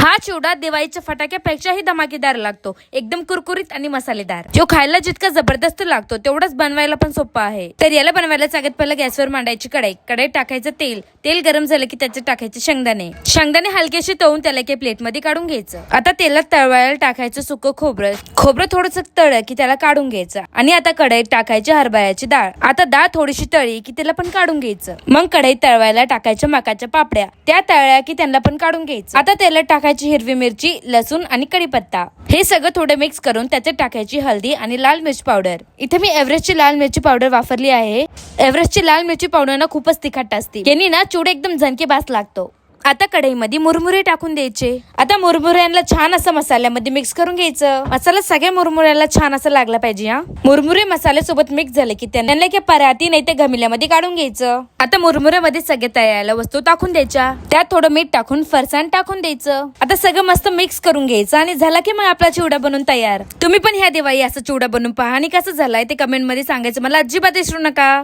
हा चिवडा दिवाळीच्या फटाक्यापेक्षाही धमाकेदार लागतो, एकदम कुरकुरीत आणि मसालेदार, जो खायला जितका जबरदस्त लागतो तेवढाच बनवायला पण सोपा आहे। तर याला बनवायला सगळ्यात पहिलं गॅसवर मांडायची कढई, कढईत टाकायचं तेल, तेल गरम झालं की त्याच्यात टाकायचे शेंगदाणे, शेंगदाणे हलकेसे तळून त्याला एका प्लेट मध्ये काढून घ्यायचं। आता तेलात तळवायला टाकायचं सुकं खोबरं, खोबरं थोडंसं तळलं की त्याला काढून घ्यायचं आणि आता कढईत टाकायची हरभऱ्याची डाळ, आता डाळ थोडीशी तळली की त्याला पण काढून घ्यायचं। मग कढईत तळवायला टाकायच्या मकाच्या पापड्या, त्या तळल्या की त्यांना पण काढून घ्यायचं। आता तेलात टाकायची हिरवी मिरची, लसूण आणि कढीपत्ता, हे सगळं थोडं मिक्स करून त्याच्यात टाकायची हळदी आणि लाल मिरची पावडर। इथे मी एव्हरेस्टची लाल मिरची पावडर वापरली आहे। एव्हरेस्टची लाल मिरची पावडर ना खूपच तिखट असते, यांनी ना चिवडा एकदम झणकेबाज लागतो। आता कढईमध्ये मुरमुरे टाकून द्यायचे। आता मुरमुऱ्यांना छान असं मसाल्यामध्ये मिक्स करून घ्यायचं। मसाला सगळ्या मुरमुऱ्याला छान असं लागला पाहिजे हा। मुरमुरे मसाल्यासोबत मिक्स झाले की त्यांना की पराती नाही तर घमिल्यामध्ये काढून घ्यायचं। आता मुरमुऱ्यामध्ये सगळे तळायला वस्तू टाकून द्यायच्या, त्यात थोडं मीठ टाकून फरसाण टाकून द्यायचं। आता सगळं मस्त मिक्स करून घ्यायचं आणि झाला की मग आपला चिवडा बनून तयार। तुम्ही पण ह्या दिवाळी असं चिवडा बनवून पहा आणि कसं झालाय ते कमेंट मध्ये सांगायचं मला अजिबात विसरू नका।